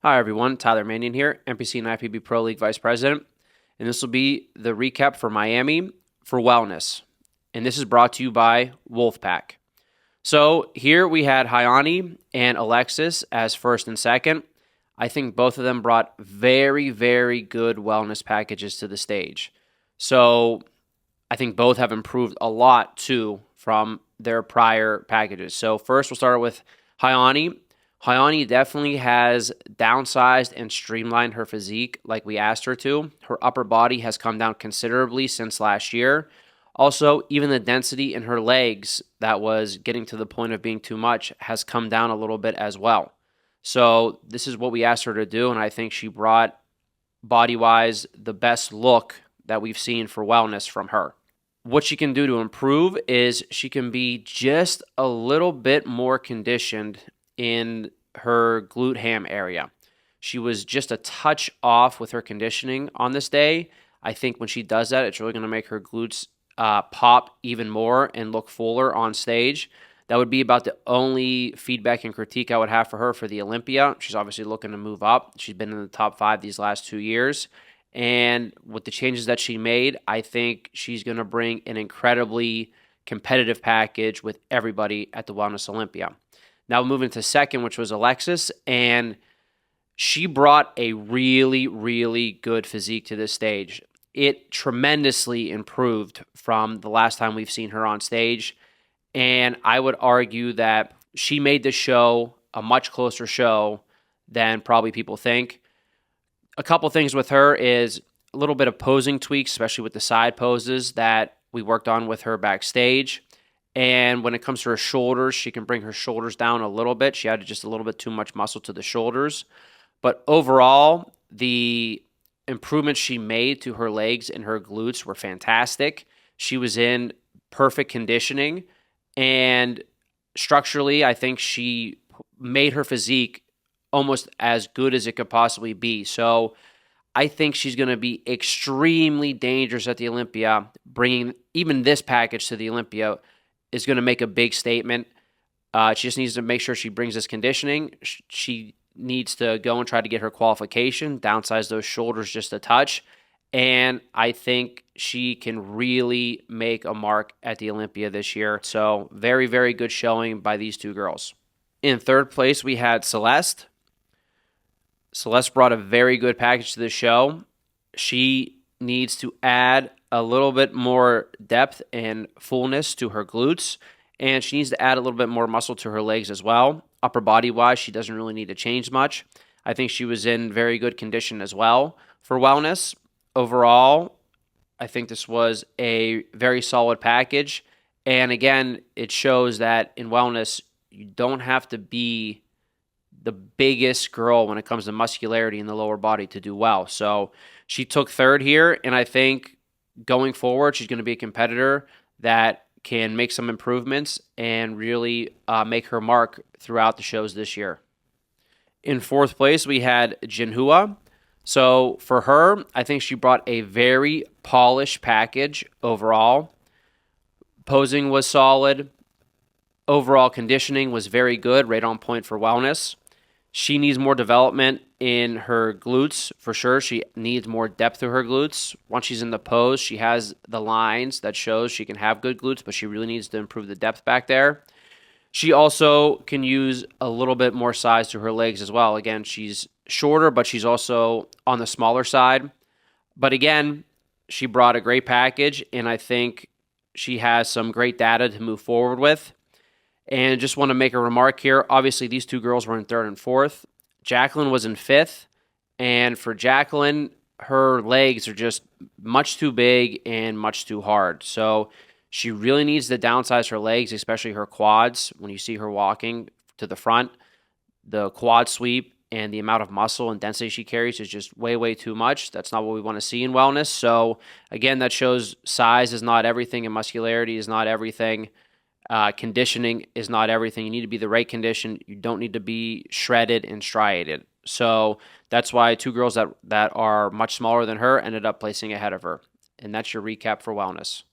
Hi everyone, Tyler Manion here, NPC and IFBB Pro League Vice President, and this will be the recap for Miami for wellness. And this is brought to you by Wolfpack. So here we had Hayani and Alexis as first and second. I think both of them brought very, very good wellness packages to the stage. So I think both have improved a lot too from their prior packages. So first we'll start with Hayani. Hayani definitely has downsized and streamlined her physique like we asked her to. Her upper body has come down considerably since last year. Also, even the density in her legs that was getting to the point of being too much has come down a little bit as well. So this is what we asked her to do, and I think she brought, body-wise, the best look that we've seen for wellness from her. What she can do to improve is she can be just a little bit more conditioned in her glute ham area. She was just a touch off with her conditioning on this day. I think when she does that, it's really going to make her glutes pop even more and look fuller on stage. That would be about the only feedback and critique I would have for her for the Olympia. She's obviously looking to move up. She's been in the top 5 these last 2 years. And with the changes that she made, I think she's going to bring an incredibly competitive package with everybody at the Wellness Olympia. Now moving to second, which was Alexis, and she brought a really, really good physique to this stage. It tremendously improved from the last time we've seen her on stage, and I would argue that she made the show a much closer show than probably people think. A couple things with her is a little bit of posing tweaks, especially with the side poses that we worked on with her backstage. And when it comes to her shoulders, she can bring her shoulders down a little bit. She added just a little bit too much muscle to the shoulders. But overall, the improvements she made to her legs and her glutes were fantastic. She was in perfect conditioning. And structurally, I think she made her physique almost as good as it could possibly be. So I think she's going to be extremely dangerous at the Olympia. Bringing even this package to the Olympia is going to make a big statement. She just needs to make sure she brings this conditioning. She needs to go and try to get her qualification, downsize those shoulders just a touch. And I think she can really make a mark at the Olympia this year. So very, very good showing by these two girls. In third place, we had Celeste. Celeste brought a very good package to the show. She needs to add a little bit more depth and fullness to her glutes, and she needs to add a little bit more muscle to her legs as well. Upper body-wise, she doesn't really need to change much. I think she was in very good condition as well for wellness. Overall, I think this was a very solid package, and again, it shows that in wellness, you don't have to be the biggest girl when it comes to muscularity in the lower body to do well. So she took third here, and I think going forward, she's going to be a competitor that can make some improvements and really make her mark throughout the shows this year. In fourth place, we had Jinhua. So for her, I think she brought a very polished package overall. Posing was solid. Overall conditioning was very good, right on point for wellness. She needs more development in her glutes, for sure. She needs more depth to her glutes. Once she's in the pose, she has the lines that shows she can have good glutes, but she really needs to improve the depth back there. She also can use a little bit more size to her legs as well. Again, she's shorter, but she's also on the smaller side. But again, she brought a great package, and I think she has some great data to move forward with. And just want to make a remark here. Obviously, these two girls were in third and fourth. Jacqueline was in fifth. And for Jacqueline, her legs are just much too big and much too hard. So she really needs to downsize her legs, especially her quads. When you see her walking to the front, the quad sweep and the amount of muscle and density she carries is just way, way too much. That's not what we want to see in wellness. So again, that shows size is not everything and muscularity is not everything. Conditioning is not everything. You need to be the right condition. You don't need to be shredded and striated. So that's why two girls that are much smaller than her ended up placing ahead of her. And that's your recap for wellness.